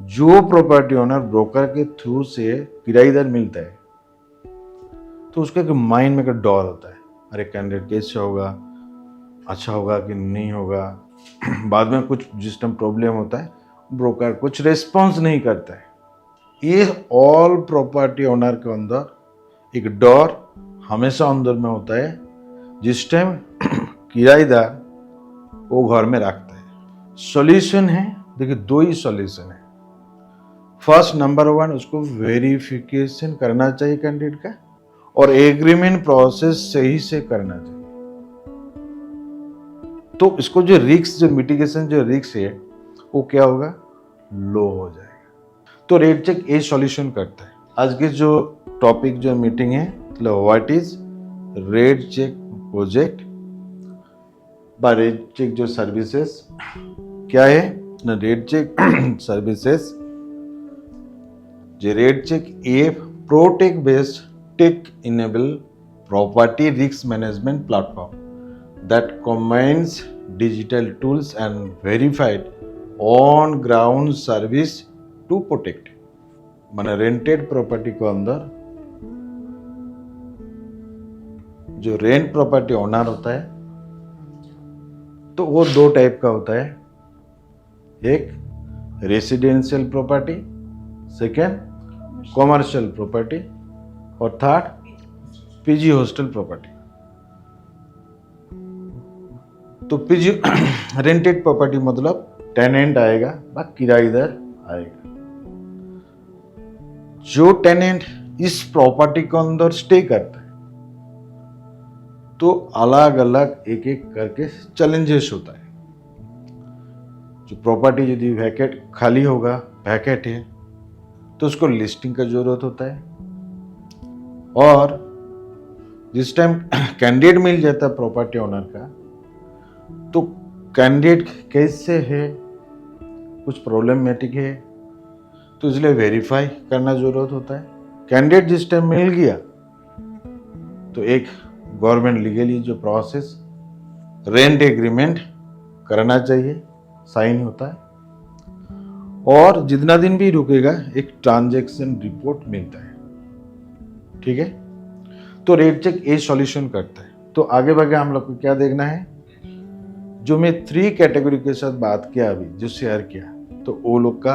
जो property owner broker के through से किराएदार मिलता है तो उसका एक माइंड में का डर होता है, अरे कैंडिडेट कैसे होगा, अच्छा होगा कि नहीं होगा। बाद में कुछ जिस टाइम प्रॉब्लम होता है ब्रोकर कुछ रिस्पॉन्स नहीं करता है। ये ऑल प्रॉपर्टी ओनर के अंदर एक डर हमेशा अंदर में होता है जिस टाइम किराएदार वो घर में रखता है। सॉल्यूशन है, देखिए दो ही सॉल्यूशन है। फर्स्ट नंबर 1, उसको वेरिफिकेशन करना चाहिए कैंडिडेट का, और एग्रीमेंट प्रोसेस सही से करना चाहिए। तो इसको जो रिस्क, जो मिटिगेशन जो रिस्क है वो क्या होगा, लो हो जाएगा। तो रेट चेक ये सॉल्यूशन करता है। आज की जो टॉपिक जो मीटिंग है, what is rate check project बा रेट चेक जो सर्विसेज क्या है ना, रेट चेक सर्विसेज जो rate check a proptech based tech enable property risk management platform that combines digital tools and verified on ground service to protect। माने rented property को अंदर जो रेंट प्रॉपर्टी ओनर होता है तो वो दो टाइप का होता है, एक residential property, second commercial property, और थर्ड पीजी हॉस्टल प्रॉपर्टी। तो पीजी रेंटेड प्रॉपर्टी मतलब टेनेंट आएगा व किराएदार आएगा। जो टेनेंट इस प्रॉपर्टी के अंदर स्टे करता है तो अलग अलग एक एक करके चैलेंजेस होता है। जो प्रॉपर्टी यदि वैकेट खाली होगा, वैकेट है, तो उसको लिस्टिंग का जरूरत होता है। और जिस टाइम कैंडिडेट मिल जाता है प्रॉपर्टी ओनर का, तो कैंडिडेट कैसे है, कुछ प्रॉब्लमेटिक है, तो इसलिए वेरीफाई करना जरूरत होता है। कैंडिडेट जिस टाइम मिल गया तो एक गवर्नमेंट लीगली जो प्रोसेस रेंट एग्रीमेंट करना चाहिए, साइन होता है, और जितना दिन भी रुकेगा एक ट्रांजैक्शन रिपोर्ट मिलता है। ठीक है, तो रेट चेक ये सॉल्यूशन करता है। तो आगे बढ़े हम लोग को क्या देखना है, जो मैं 3 कैटेगरी के साथ बात किया अभी जो शेयर किया, तो वो लोग का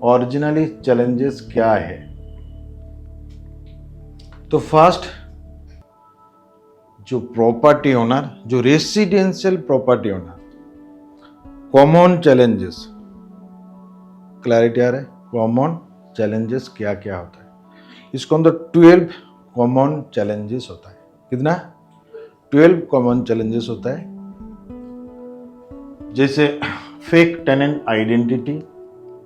ओरिजिनली चैलेंजेस क्या है। तो फर्स्ट, जो प्रॉपर्टी ओनर, जो residential property owner, common challenges, clarity आ रहा है, कॉमन चैलेंजेस क्या क्या होता है। इसको अंदर 12 कॉमन चैलेंजेस होता है। कितना? 12 कॉमन चैलेंजेस होता है। जैसे fake tenant identity,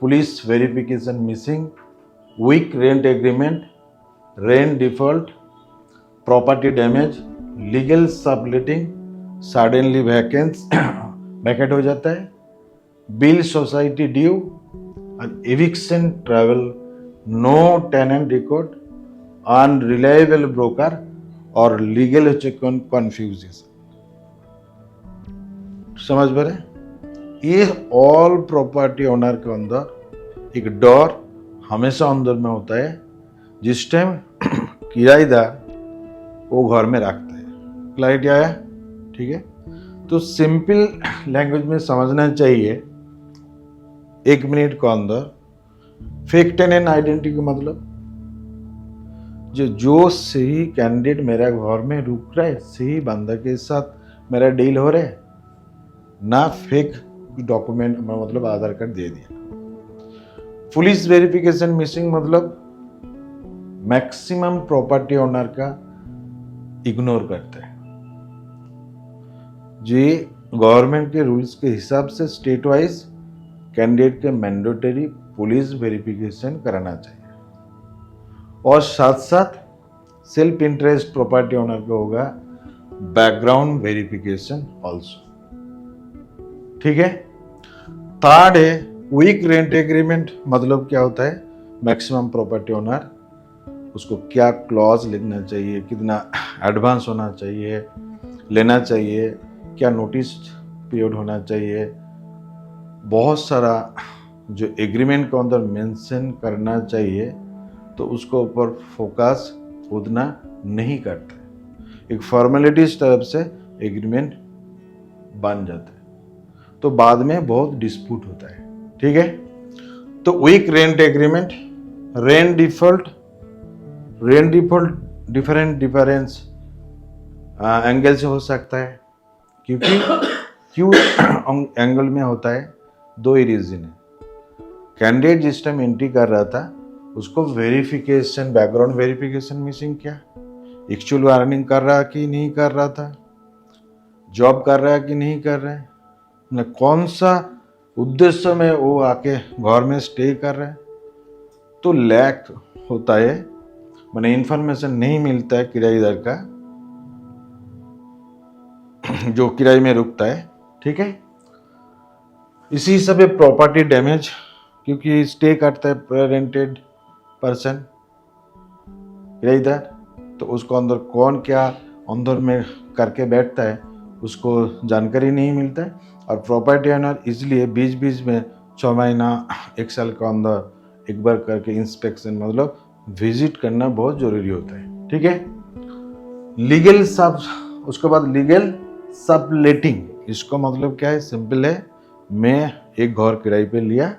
police verification missing, weak rent agreement, rent default, property damage, legal subletting, suddenly vacate हो जाता है, bill society due, eviction travel, no tenant record, unreliable broker और लीगल कंफ्यूजन। समझ पा रहे? ये ऑल प्रॉपर्टी ओनर के अंदर एक डर हमेशा अंदर में होता है जिस टाइम किराएदार वो घर में रखता है। क्लैरिटी आया? ठीक है, तो सिंपल लैंग्वेज में समझना चाहिए 1 मिनट के अंदर। फेक टेनेंट आइडेंटिटी का मतलब जो सही कैंडिडेट मेरा घर में रुक रहा है, सही बंदा के साथ मेरा डील हो रहा है, ना फेक डॉक्यूमेंट मतलब आधार कार्ड दे दिया। पुलिस वेरिफिकेशन मिसिंग मतलब मैक्सिमम प्रॉपर्टी ओनर का इग्नोर करता है। जी गवर्नमेंट के रूल्स के हिसाब से स्टेट वाइज कैंडिडेट के मैंडेटरी पुलिस वेरिफिकेशन कराना चाहिए, और साथ साथ सेल्फ इंटरेस्ट प्रॉपर्टी ओनर का होगा बैकग्राउंड वेरिफिकेशन ऑल्सो। ठीक है, थर्ड है वीक रेंट एग्रीमेंट। मतलब क्या होता है, मैक्सिमम प्रॉपर्टी ओनर उसको क्या क्लॉज लिखना चाहिए, कितना एडवांस होना चाहिए, लेना चाहिए, क्या नोटिस पीरियड होना चाहिए, बहुत सारा जो एग्रीमेंट के अंदर मेंशन करना चाहिए तो उसको ऊपर फोकस उतना नहीं करता है। एक फॉर्मेलिटीज तरफ से एग्रीमेंट बन जाता है तो बाद में बहुत डिस्प्यूट होता है। ठीक है, तो week rent agreement, rent default difference angle से हो सकता है, क्योंकि क्यों एंगल में होता है, दो ही रीजन है। कैंडिडेट जिस टाइम एंट्री कर रहा था उसको वेरिफिकेशन, बैकग्राउंड वेरिफिकेशन मिसिंग किया, एक्चुअल अर्निंग कर रहा कि नहीं कर रहा था, जॉब कर रहा है कि नहीं कर रहा है, न कौन सा उद्देश्य में वो आके घर में स्टे कर रहा है, तो लैक होता है, मैंने इंफॉर्मेशन नहीं मिलता है किराएदार का जो किराए में रुकता है। ठीक है, इसी सब प्रॉपर्टी डैमेज, क्योंकि स्टे करता है रेंटेड पर्सन किराएदार, तो उसको अंदर कौन क्या अंदर में करके बैठता है उसको जानकारी नहीं मिलता है। और प्रॉपर्टी ओनर इसलिए बीच बीच में 6 महीना 1 साल के अंदर एक बार करके इंस्पेक्शन मतलब विजिट करना बहुत जरूरी होता है। ठीक है, लीगल सब, उसके बाद लीगल सबलेटिंग, इसको मतलब क्या है, सिंपल है, मैं एक घर किराए पे लिया,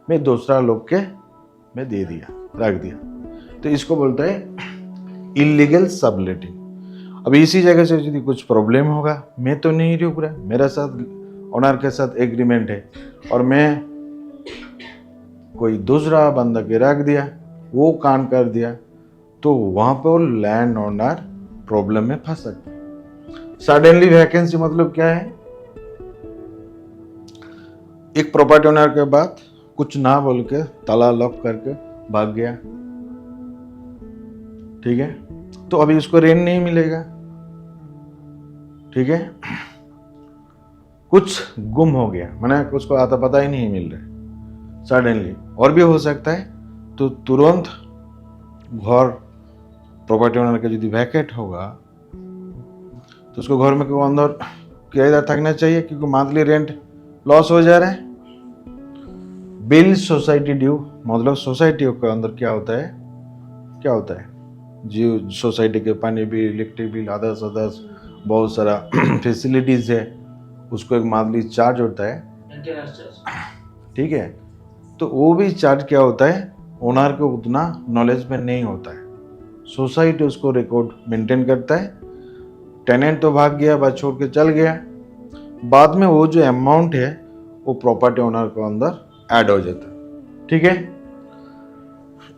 मैं दूसरा लोग के मैं दे दिया, रख दिया, तो इसको बोलता है इलीगल सबलेटिंग। अब इसी जगह से यदि कुछ प्रॉब्लम होगा, मैं तो नहीं रुक रहा, मेरा साथ ओनर के साथ एग्रीमेंट है और मैं कोई दूसरा बंदा के रख दिया, वो कांड कर दिया, तो वहां पर वो लैंड ओनर प्रॉब्लम में फंस सकता है। सडनली वैकेंसी मतलब क्या है, एक प्रॉपर्टी ओनर के बाद कुछ ना बोल के ताला लॉक करके भाग गया। ठीक है, तो अभी उसको रेंट नहीं मिलेगा। ठीक है, कुछ गुम हो गया, मैंने उसको आता पता ही नहीं मिल रहा सडनली, और भी हो सकता है, तो तुरंत घर प्रॉपर्टी ओनर का यदि वैकेट होगा तो उसको घर में अंदर किराएदार थकना चाहिए, क्योंकि मंथली रेंट लॉस हो जा रहा है। बिल सोसाइटी ड्यू, मतलब सोसाइटी के अंदर क्या होता है जो सोसाइटी के पानी बिल, इलेक्ट्रिक बिल, अदर्स बहुत सारा फैसिलिटीज है, उसको एक मंथली चार्ज होता है। ठीक है, तो वो भी चार्ज क्या होता है, ओनर को उतना नॉलेज में नहीं होता है, सोसाइटी उसको रिकॉर्ड मेंटेन करता है। टेनेंट तो भाग गया, बात छोड़ के चल गया, बाद में वो जो अमाउंट है वो प्रॉपर्टी ओनर को अंदर ऐड हो जाता है। ठीक है,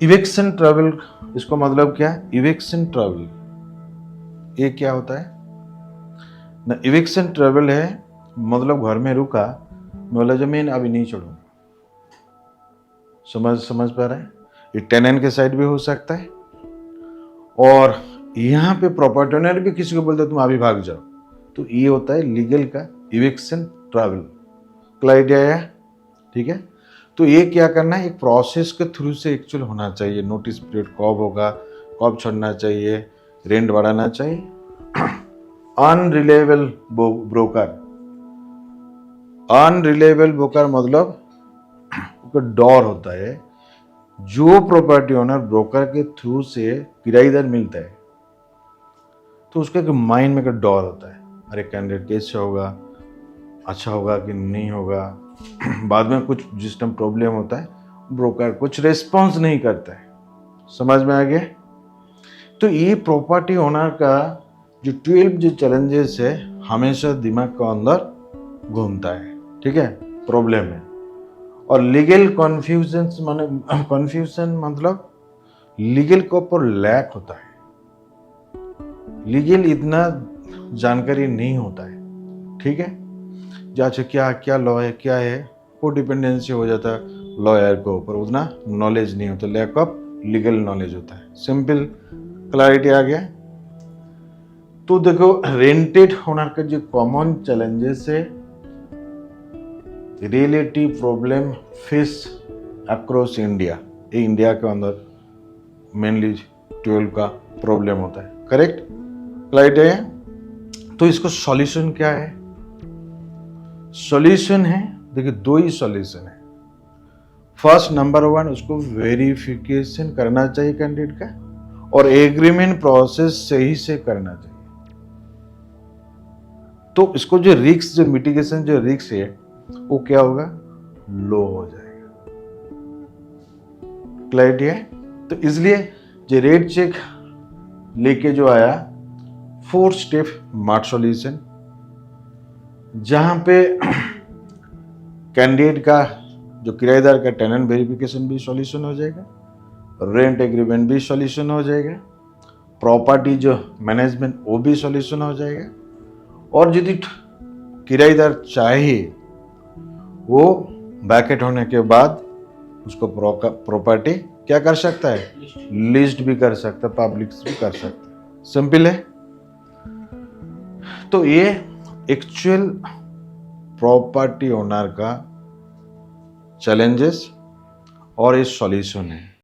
इविक्शन ट्रैवल, इसको मतलब क्या है, इविक्शन ट्रैवल, ये क्या होता है ना, इविक्शन ट्रैवल है मतलब घर में रुका, मैं बोला जमीन अभी नहीं छोड़ूंगा, समझ पा रहे हैं, ये टेनेंट के साइड भी हो सकता है, और यहाँ पे प्रॉपर्टी ओनर भी किसी को बोलता है तुम अभी भाग जाओ, तो ये होता है लीगल का इविक्शन ट्रैवल। क्लियर है? ठीक है, तो ये क्या करना है, एक प्रोसेस के थ्रू से एक्चुअल होना चाहिए, नोटिस पीरियड कब होगा, कब छोड़ना चाहिए, रेंट बढ़ाना चाहिए। अनरिलायबल ब्रोकर मतलब डर होता है, जो प्रॉपर्टी ओनर ब्रोकर के थ्रू से किराएदार मिलता है तो उसका एक माइंड में का डर होता है, अरे कैंडिडेट कैसे होगा, अच्छा होगा कि नहीं होगा। बाद में कुछ जिस टाइम प्रॉब्लम होता है ब्रोकर कुछ रिस्पॉन्स नहीं करता है, समझ में आ गया। तो ये प्रॉपर्टी ओनर का जो 12 जो चैलेंजेस है हमेशा दिमाग के अंदर घूमता है। ठीक है, प्रॉब्लम है। और लीगल कन्फ्यूजन मतलब लीगल के ऊपर लैक होता है, लीगल इतना जानकारी नहीं होता है। ठीक है, जैसे क्या क्या लॉ है, क्या है, वो डिपेंडेंसी हो जाता है लॉयर के ऊपर, उतना नॉलेज नहीं होता, लैक ऑफ लीगल नॉलेज होता है। सिंपल क्लैरिटी आ गया। तो देखो, रेंटेड ओनर का जो कॉमन चैलेंजेस है, relative problem face across India, ये इंडिया के अंदर मेनली 12 का प्रॉब्लम होता है। करेक्ट, क्लियर है? तो इसको सॉल्यूशन क्या है? सॉल्यूशन है, देखिए 2 ही सॉल्यूशन है। फर्स्ट नंबर 1 उसको वेरिफिकेशन करना चाहिए कैंडिडेट का, और एग्रीमेंट प्रोसेस सही से करना चाहिए। तो इसको जो रिस्क, जो मिटिगेशन, जो रिस्क है वो क्या होगा, लो हो जाएगा। क्लैरिटी है? तो इसलिए जो रेट चेक लेके जो आया 4 स्टेप स्मार्ट सॉल्यूशन, जहां पे कैंडिडेट का, जो किराएदार का टेनेंट वेरिफिकेशन भी सॉल्यूशन हो जाएगा, रेंट एग्रीमेंट भी सॉल्यूशन हो जाएगा, प्रॉपर्टी जो मैनेजमेंट वो भी सॉल्यूशन हो जाएगा, और यदि किराएदार चाहे वो वैकेट होने के बाद उसको प्रॉपर्टी क्या कर सकता है, लिस्ट भी कर सकता है, पब्लिक भी कर सकता है। सिंपल है। तो ये एक्चुअल प्रॉपर्टी ओनर का चैलेंजेस और ये सॉल्यूशन है।